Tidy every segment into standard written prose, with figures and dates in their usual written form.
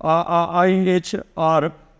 IHR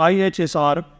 IHSR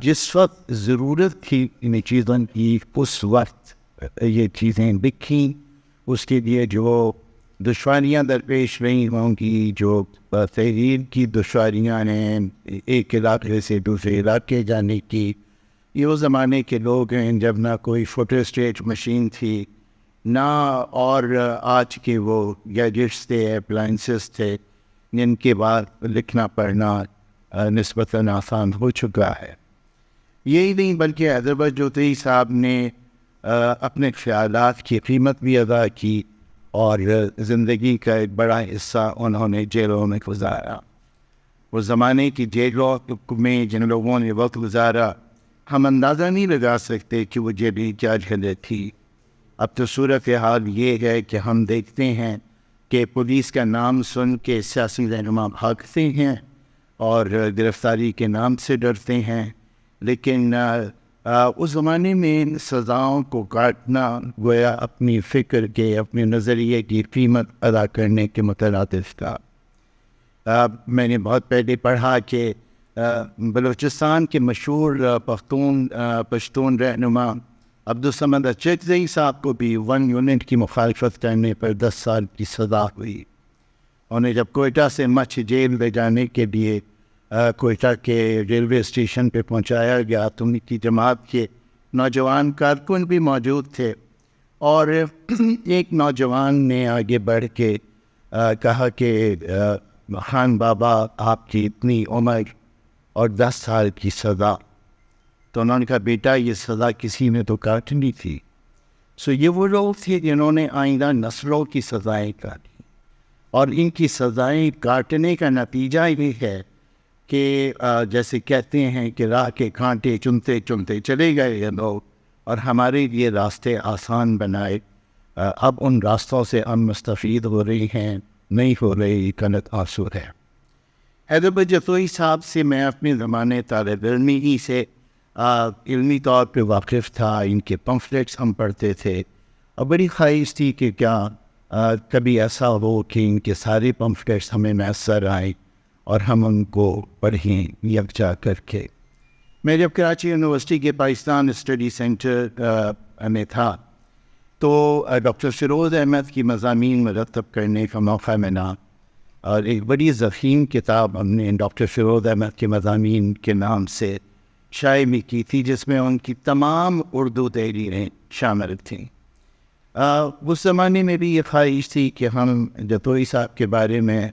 جس وقت ضرورت تھی ان چیزوں کی اس وقت یہ چیزیں لکھیں. اس کے لیے جو دشواریاں درپیش رہی ہوں گی, جو تحریر کی دشواریاں ہیں, ایک علاقے سے دوسرے علاقے جانے کی, یہ وہ زمانے کے لوگ ہیں جب نہ کوئی فوٹو اسٹیٹ مشین تھی, نہ اور آج کے وہ گیجٹس تھے, اپلائنسز تھے, جن کے بعد لکھنا پڑھنا نسبتاً آسان ہو چکا ہے. یہی نہیں بلکہ حیدر جوتئی صاحب نے اپنے خیالات کی قیمت بھی ادا کی, اور زندگی کا ایک بڑا حصہ انہوں نے جیلوں میں گزارا. وہ زمانے کی جیلوں میں جن لوگوں نے وقت گزارا, ہم اندازہ نہیں لگا سکتے کہ وہ جیلیں کیا جگہ تھی. اب تو صورت حال یہ ہے کہ ہم دیکھتے ہیں کہ پولیس کا نام سن کے سیاسی رہنما بھاگتے ہیں اور گرفتاری کے نام سے ڈرتے ہیں, لیکن اس زمانے میں سزاؤں کو کاٹنا گویا اپنی فکر کے, اپنے نظریے کی قیمت ادا کرنے کے مترادف تھا. میں نے بہت پہلے پڑھا کہ بلوچستان کے مشہور پشتون رہنما عبدالصمد اچکزئی صاحب کو بھی 1 یونٹ کی مخالفت کرنے پر 10 سال کی سزا ہوئی. انہیں جب کوئٹہ سے مچھ جیل لے جانے کے لیے کوئٹہ کے ریلوے اسٹیشن پہ پہنچایا گیا تو ان کی جماعت کے نوجوان کارکن بھی موجود تھے, اور ایک نوجوان نے آگے بڑھ کے کہا کہ خان بابا آپ کی اتنی عمر اور 10 سال کی سزا. تو انہوں نے کہا بیٹا یہ سزا کسی نے تو کاٹنی تھی. یہ وہ لوگ تھے جنہوں نے آئندہ نسلوں کی سزائیں کاٹی, اور ان کی سزائیں کاٹنے کا نتیجہ یہ ہے کہ جیسے کہتے ہیں کہ راہ کے کانٹے چنتے چنتے چلے گئے یہ لوگ, اور ہمارے لیے راستے آسان بنائے. اب ان راستوں سے ہم مستفید ہو رہی ہیں, نہیں ہو رہی, کنت آسور ہے. حیدر جوتئی صاحب سے میں اپنے زمانے طالب علمی ہی سے علمی طور پہ واقف تھا. ان کے پمفلیٹس ہم پڑھتے تھے, اور بڑی خواہش تھی کہ کیا کبھی ایسا ہو کہ ان کے سارے پمفلیٹس ہمیں میسر آئیں اور ہم ان کو پڑھیں یکجا کر کے. میں جب کراچی یونیورسٹی کے پاکستان اسٹڈی سینٹر میں تھا تو ڈاکٹر فیروز احمد کی مضامین مرتب کرنے کا موقع ملا, اور ایک بڑی ضخیم کتاب ہم نے ڈاکٹر فیروز احمد کے مضامین کے نام سے شائع بھی کی تھی, جس میں ان کی تمام اردو تحریریں شامل تھیں. اس زمانے میں بھی یہ خواہش تھی کہ ہم جوتئی صاحب کے بارے میں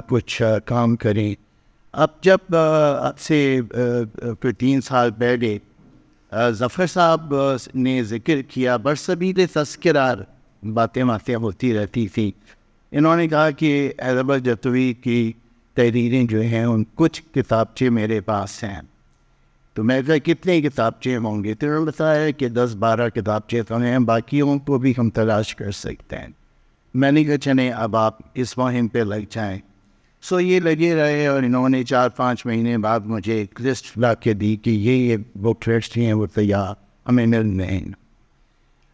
کچھ کام کریں. اب جب اب سے 3 سال پہلے ظفر صاحب نے ذکر کیا, برصغیر تذکرار باتیں ہوتی رہتی تھیں. انہوں نے کہا کہ حیدر جوتئی کی تحریریں جو ہیں ان کچھ کتابچے میرے پاس ہیں. تو میں کہا کتنے کتابچے ہوں گے؟ تو انہوں نے بتایا کہ 10-12 کتابچے تو ہیں, باقیوں کو بھی ہم تلاش کر سکتے ہیں. میں نے کہا چلیں اب آپ اس مہم پہ لگ جائیں. یہ لگے رہے, اور انہوں نے 4-5 مہینے بعد مجھے ایک لسٹ لا کے دی کہ یہ بک ریٹس ہیں وہ تیار ہمیں مل رہے ہیں.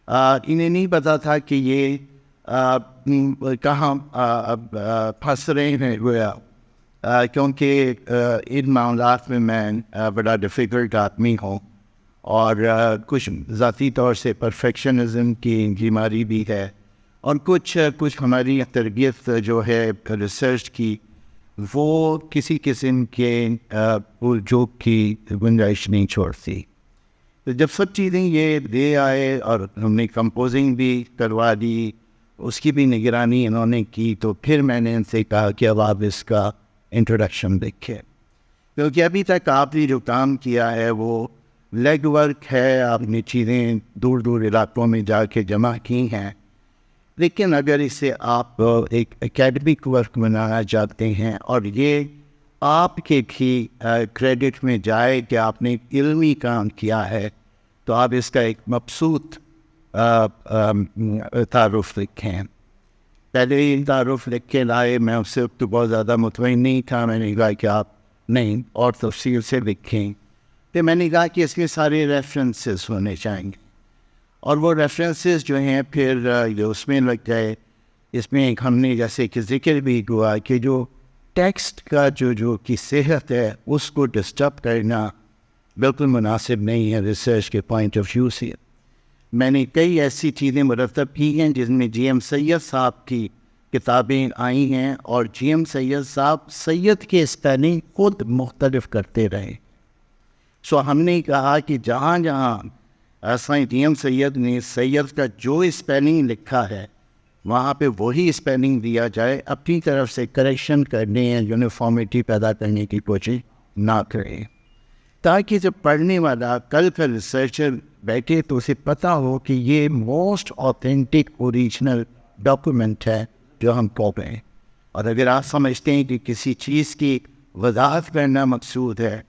انہیں نہیں پتا تھا کہ یہ کہاں پھنس رہے ہیں گویا, کیونکہ ان معاملات میں میں بڑا ڈیفیکلٹ آدمی ہوں, اور کچھ ذاتی طور سے پرفیکشنزم کی بیماری بھی ہے, اور کچھ ہماری تربیت جو ہے ریسرچ کی وہ کسی قسم کے بھول چوک کی گنجائش نہیں چھوڑتی. تو جب سب چیزیں یہ دے آئے اور ہم نے کمپوزنگ بھی کروا دی, اس کی بھی نگرانی انہوں نے کی, تو پھر میں نے ان سے کہا کہ اب آپ اس کا انٹروڈکشن دیکھیں, کیونکہ ابھی تک آپ نے جو کام کیا ہے وہ لیگ ورک ہے, آپ نے چیزیں دور دور علاقوں میں جا کے جمع کی ہیں, لیکن اگر اسے آپ ایک اکیڈمک ورک بنانا چاہتے ہیں اور یہ آپ کے بھی کریڈٹ میں جائے کہ آپ نے علمی کام کیا ہے, تو آپ اس کا ایک مبسوط تعارف لکھیں. پہلے ہی تعارف لکھ کے لائے, میں اس سے تو بہت زیادہ مطمئن نہیں تھا. میں نے کہا کہ آپ نہیں اور تفصیل سے لکھیں. تو میں نے کہا کہ اس میں سارے ریفرنسز ہونے چاہیے, اور وہ ریفرنسز جو ہیں پھر جو اس میں لگ جائے. اس میں ایک ہم نے جیسے کہ ذکر بھی ہوا کہ جو ٹیکسٹ کا جو کی صحت ہے اس کو ڈسٹرب کرنا بالکل مناسب نہیں ہے ریسرچ کے پوائنٹ آف ویو سے. میں نے کئی ایسی چیزیں مرتب کی ہیں جن میں جی ایم سید صاحب کی کتابیں آئی ہیں, اور جی ایم سید صاحب سید کے اسپیلنگ خود مختلف کرتے رہے. سو ہم نے کہا کہ جہاں جہاں سائیں جی ایم سید نے سید کا جو اسپیلنگ لکھا ہے وہاں پہ وہی اسپیلنگ دیا جائے, اپنی طرف سے کریکشن کرنے یا یونیفارمیٹی پیدا کرنے کی کوشش نہ کریں, تاکہ جب پڑھنے والا کل کا ریسرچر بیٹھے تو اسے پتہ ہو کہ یہ موسٹ اوتھینٹک اوریجنل ڈاکومنٹ ہے جو ہم پڑھ رہے ہیں. اور اگر آپ سمجھتے ہیں کہ کسی چیز کی وضاحت کرنا مقصود ہے,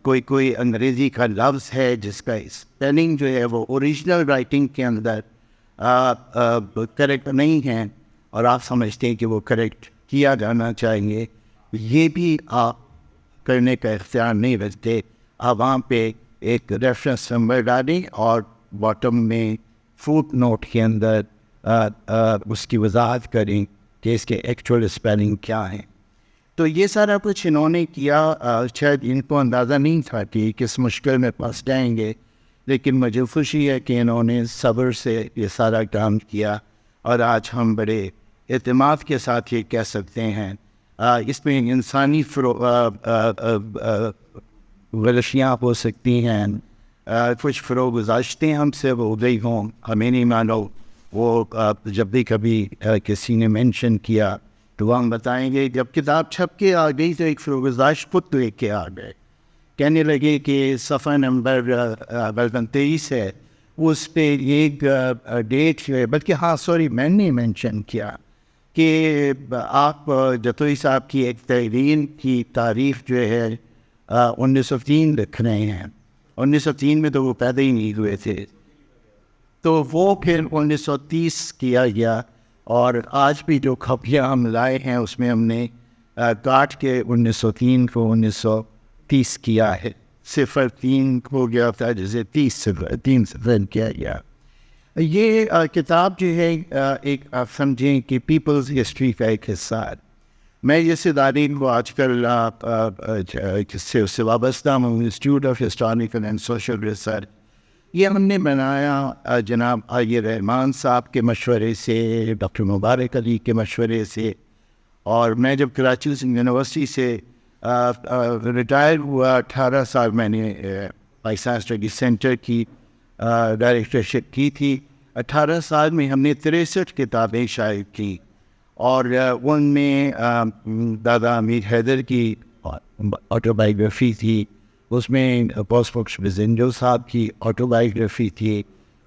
کوئی انگریزی کا لفظ ہے جس کا اسپیلنگ جو ہے وہ اوریجنل رائٹنگ کے اندر کریکٹ نہیں ہے, اور آپ سمجھتے ہیں کہ وہ کریکٹ کیا جانا چاہیے, یہ بھی آپ کرنے کا اختیار نہیں رکھتے. آپ وہاں پہ ایک ریفرنس نمبر ڈالیں اور باٹم میں فوٹ نوٹ کے اندر اس کی وضاحت کریں کہ اس کے ایکچوئل اسپیلنگ کیا ہیں. تو یہ سارا کچھ انہوں نے کیا. شاید ان کو اندازہ نہیں تھا کہ کس مشکل میں پھنس جائیں گے, لیکن مجھے خوشی ہے کہ انہوں نے صبر سے یہ سارا کام کیا, اور آج ہم بڑے اعتماد کے ساتھ یہ کہہ سکتے ہیں. اس میں انسانی غلطیاں ہو سکتی ہیں, کچھ فروغ گزاشتے ہم سے وہ گئی ہوں, ہمیں نہیں مانو. وہ جب بھی کبھی کسی نے مینشن کیا تو ہم بتائیں گے. جب کتاب چھپ کے آ گئی تو ایک فروغ گزاشت خود لے کے آ گئے, کہنے لگے کہ صفحہ نمبر 23 ہے, اس پہ ایک ڈیٹ ہے, بلکہ ہاں سوری میں نے مینشن کیا کہ آپ جتوئی صاحب کی ایک تحریر کی تعریف جو ہے 1903 لکھ رہے ہیں. 1903 میں تو وہ پیدا ہی نہیں ہوئے تھے, تو وہ پھر 1930 کیا گیا. اور آج بھی جو کھپیاں ہم لائے ہیں اس میں ہم نے کاٹ کے 1903 کو 1930 کیا ہے. 03 ہو گیا تھا جسے 3 سے کیا گیا. یہ کتاب جو ہے ایک آپ سمجھیں کہ پیپلز ہسٹری کا ایک حصہ ہے. میں اس ادارے کو آج کل اس سے وابستہ ہوں, institute of historical and social research. یہ ہم نے بنایا جناب آئی رحمان صاحب کے مشورے سے, ڈاکٹر مبارک علی کے مشورے سے. اور میں جب کراچی یونیورسٹی سے ریٹائر ہوا, 18 سال میں نے بائیو سائنس اسٹڈی سینٹر کی ڈائریکٹرشپ کی تھی. 18 سال میں ہم نے 63 کتابیں شائع کی, اور ان میں دادا امیر حیدر کی آٹو بائیوگرافی تھی, اس میں پوسٹ بخش بزنجو صاحب کی آٹو بائیوگرافی تھی,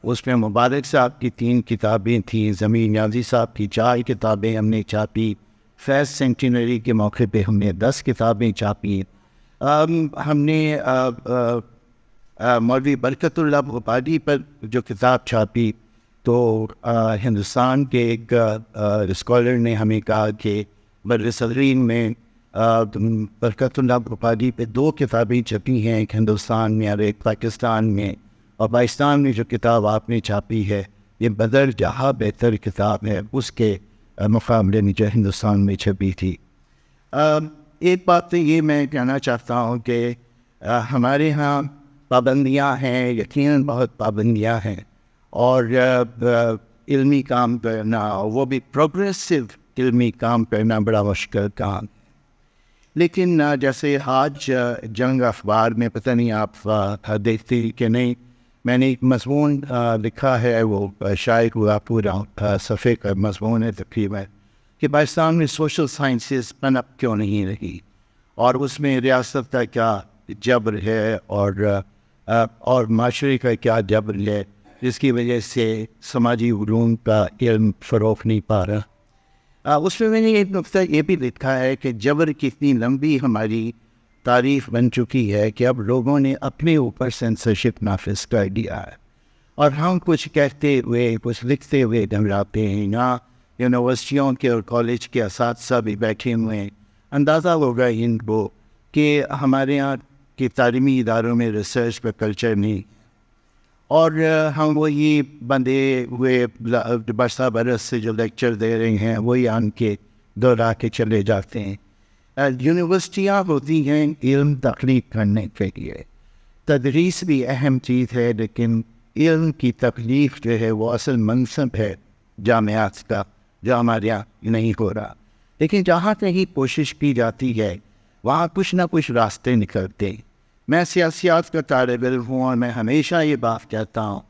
اس میں مبارک صاحب کی 3 کتابیں تھیں, ضمیر نیازی صاحب کی 4 کتابیں ہم نے چھاپی, فیض سینٹینری کے موقع پہ ہم نے 10 کتابیں چھاپی. ہم نے مولوی برکت اللہ بھوپالی پر جو کتاب چھاپی تو ہندوستان کے ایک اسکالر نے ہمیں کہا کہ برصغرین میں برکت اللہ بھوپالی پہ 2 کتابیں چھپی ہیں, ایک ہندوستان میں اور ایک پاکستان میں, اور پاکستان میں جو کتاب آپ نے چھاپی ہے یہ بدر جہاں بہتر کتاب ہے اس کے مقابلے میں جو ہندوستان میں چھپی تھی. ایک بات تو یہ میں کہنا چاہتا ہوں کہ ہمارے ہاں پابندیاں ہیں, یقیناً بہت پابندیاں ہیں, اور علمی کام کرنا, وہ بھی پروگریسو علمی کام کرنا بڑا مشکل کام. لیکن جیسے آج جنگ اخبار میں, پتہ نہیں آپ دیکھتے کہ نہیں, میں نے ایک مضمون لکھا ہے, وہ شائع ہوا پورا صفحے کا مضمون ہے تقریباً, کہ پاکستان میں سوشل سائنسز پنپ کیوں نہیں رہی, اور اس میں ریاست کا کیا جبر ہے اور معاشرے کا کیا جبر ہے جس کی وجہ سے سماجی علوم کا علم فروغ نہیں پا رہا. اس میں نے ایک نقطہ یہ بھی لکھا ہے کہ جبر کی اتنی لمبی ہماری تاریخ بن چکی ہے کہ اب لوگوں نے اپنے اوپر سینسرشپ نافذ کر دیا ہے, اور ہم کچھ کہتے ہوئے کچھ لکھتے ہوئے گھبراتے ہیں. یہاں یونیورسٹیوں کے اور کالج کے اساتذہ بھی بیٹھے ہوئے ہیں, اندازہ ہوگا ان کو کہ ہمارے یہاں کے تعلیمی اداروں میں ریسرچ پہ کلچر نہیں, اور ہم وہی بندے ہوئے برسہ برس سے جو لیکچر دے رہے ہیں وہی آن کے دہرا کے چلے جاتے ہیں. یونیورسٹیاں ہوتی ہیں علم تخلیق کرنے کے لیے, تدریس بھی اہم چیز ہے، لیکن علم کی تکلیف جو ہے وہ اصل منصب ہے جامعات کا، جو ہمارے یہاں نہیں ہو رہا. لیکن جہاں کہیں کوشش کی جاتی ہے وہاں کچھ نہ کچھ راستے نکلتے ہیں. میں سیاسیات کا طالب علم ہوں اور میں ہمیشہ یہ بات کہتا ہوں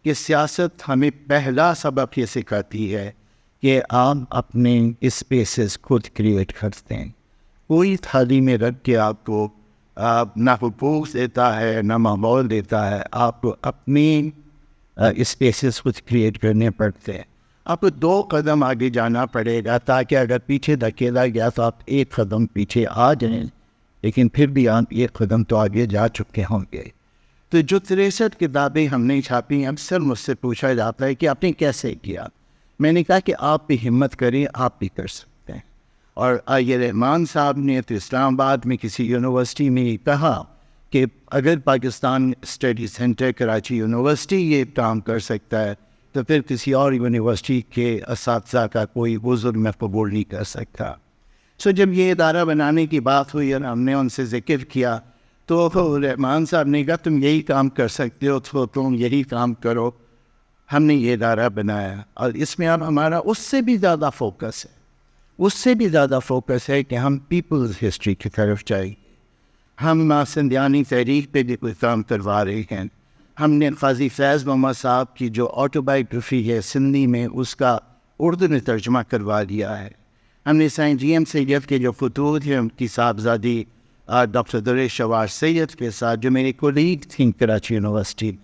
کہ سیاست ہمیں پہلا سبق یہ سکھاتی ہے کہ آپ اپنے اسپیسز خود کریٹ کرتے ہیں. کوئی تھالی میں رکھ کے آپ کو نہ حقوق دیتا ہے نہ ماحول دیتا ہے. آپ کو اپنی اسپیسز خود کریٹ کرنے پڑتے ہیں. آپ کو 2 قدم آگے جانا پڑے گا تاکہ اگر پیچھے دھکیلا گیا تو آپ 1 قدم پیچھے آ جائیں، لیکن پھر بھی آپ 1 قدم تو آگے جا چکے ہوں گے. تو جو 63 کتابیں ہم نے چھاپی ہیں، اکثر مجھ سے پوچھا جاتا ہے کہ آپ نے کیسے کیا. میں نے کہا کہ آپ بھی ہمت کریں، آپ بھی کر سکتے ہیں. اور یہ رحمان صاحب نے تو اسلام آباد میں کسی یونیورسٹی میں کہا کہ اگر Pakistan study centre Karachi university یہ کام کر سکتا ہے تو پھر کسی اور یونیورسٹی کے اساتذہ کا کوئی عذر میں قبول نہیں کر سکتا. سو جب یہ ادارہ بنانے کی بات ہوئی اور ہم نے ان سے ذکر کیا تو رحمان صاحب نے کہا تم یہی کام کر سکتے ہو تو تم یہی کام کرو. ہم نے یہ ادارہ بنایا اور اس میں اب ہمارا اس سے بھی زیادہ فوکس ہے کہ ہم پیپلز ہسٹری کی طرف جائیں. ہم سندھیانی تحریک پہ بھی کوئی کام کروا رہے ہیں. ہم نے قاضی فیض محمد صاحب کی جو آٹوبایوگرافی ہے سندھی میں، اس کا اردو میں ترجمہ کروا دیا ہے. ہم نے سائن جی ایم سید کے جو خطوط ہیں ان کی صاحبزادی ڈاکٹر در شوار سید کے ساتھ، جو میری کولیگ تھیں کراچی یونیورسٹی،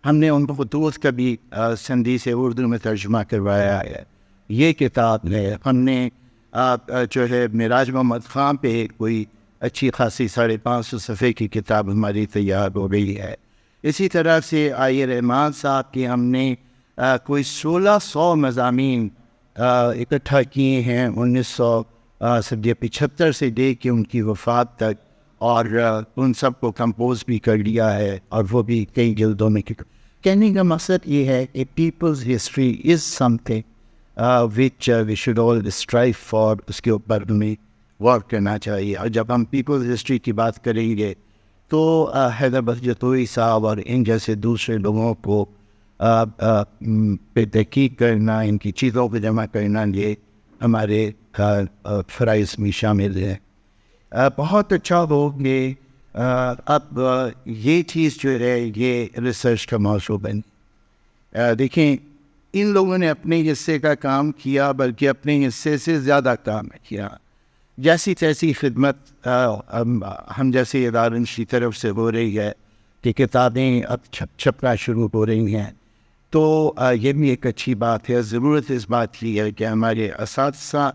ہم نے ان خطوط کا بھی سندھی سے اردو میں ترجمہ کروایا ہے. یہ کتاب ہے. ہم نے جو ہے معراج محمد خان پہ کوئی اچھی خاصی 550 صفحے کی کتاب ہماری تیار ہو گئی ہے. اسی طرح سے رحمان صاحب کی ہم نے کوئی 1600 مضامین اکٹھا کیے ہیں 1975 سے لے کے ان کی وفات تک، اور ان سب کو کمپوز بھی کر لیا ہے اور وہ بھی کئی جلدوں میں. کہنے کا مقصد یہ ہے کہ people's history is something which we should all strive for. اس کے اوپر ہمیں ورک کرنا چاہیے. اور جب ہم پیپلز ہسٹری کی بات کریں گے تو حیدر بختیاری صاحب اور ان جیسے دوسرے لوگوں کو پہ تحقیق کرنا، ان کی چیزوں کو جمع کرنا، یہ ہمارے فرائض میں شامل ہے. بہت اچھا ہو کہ اب یہ چیز جو ہے یہ ریسرچ کا موضوع بنی. دیکھیں، ان لوگوں نے اپنے حصے کا کام کیا، بلکہ اپنے حصے سے زیادہ کام کیا. جیسی تیسی خدمت ہم جیسے اداروں کی طرف سے ہو رہی ہے کہ کتابیں اب چھپنا شروع ہو رہی ہیں، تو یہ بھی ایک اچھی بات ہے. ضرورت اس بات کی ہے کہ ہمارے اساتذہ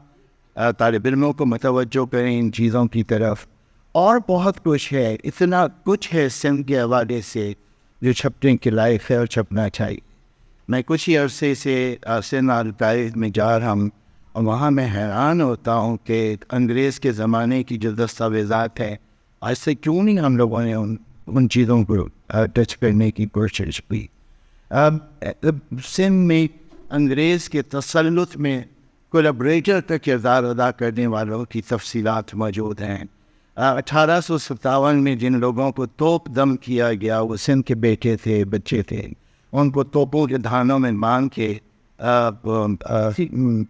طالب علموں کو متوجہ کریں ان چیزوں کی طرف. اور بہت کچھ ہے، اتنا کچھ ہے سندھ کے حوالے سے جو چھپنے کے لائق ہے اور چھپنا چاہیے. میں کچھ ہی عرصے سے سندھ القاعد میں جا رہا ہوں اور وہاں میں حیران ہوتا ہوں کہ انگریز کے زمانے کی جو دستاویزات ہیں، آج سے کیوں نہیں ہم لوگوں نے ان چیزوں کو ٹچ کرنے کی کوشش کی. سندھ میں انگریز کے تسلط میں کولیبریٹر کا کردار ادا کرنے والوں کی تفصیلات موجود ہیں. 1857 میں جن لوگوں کو توپ دم کیا گیا وہ سندھ کے بیٹے تھے، بچے تھے. ان کو توپوں کے دھانوں میں مان کے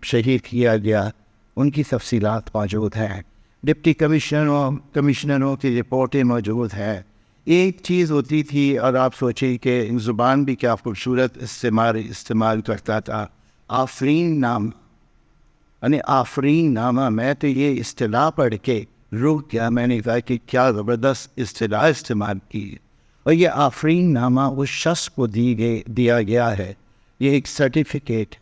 شہید کیا گیا. ان کی تفصیلات موجود ہیں. ڈپٹی کمشنروں کی رپورٹیں موجود ہیں. ایک چیز ہوتی تھی، اور آپ سوچیں کہ زبان بھی کیا خوبصورت استعمال کرتا تھا، آفرین نام، یعنی آفرین نامہ. میں تو یہ اصطلاح پڑھ کے رک گیا. میں نے کہا کہ کیا زبردست اصطلاح استعمال کی. اور یہ آفرین نامہ اس شخص کو دیا گیا ہے. یہ ایک سرٹیفکیٹ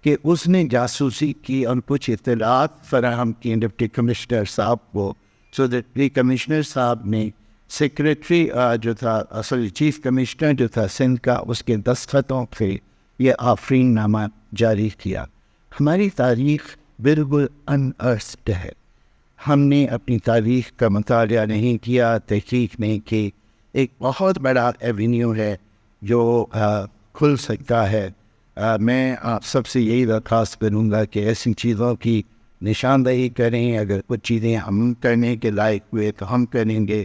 کہ اس نے جاسوسی کی اور کچھ اطلاعات فراہم کی ڈپٹی کمشنر صاحب کو. سو ڈپٹی کمشنر صاحب نے سیکریٹری جو تھا، اصل چیف کمشنر جو تھا سندھ کا، اس کے دستخطوں پہ یہ آفرین نامہ جاری کیا. ہماری تاریخ بالکل انارسڈ ہے. ہم نے اپنی تاریخ کا مطالعہ نہیں کیا، تحقیق نہیں کی. ایک بہت بڑا ایونیو ہے جو کھل سکتا ہے. میں آپ سب سے یہی درخواست کروں گا کہ ایسی چیزوں کی نشاندہی کریں. اگر کچھ چیزیں ہم کرنے کے لائق ہوئے تو ہم کریں گے.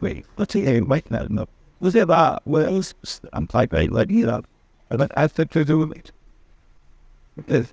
Wait, what's he saying? Wait, no. Was it that? Well, I'm typing, like, you know, but I think to do with it.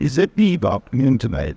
Is it me about tonight?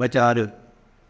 2-4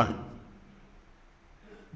1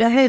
10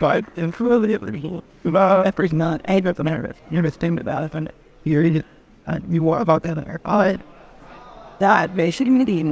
But if every not able to understand about it, and you are about that, that basically,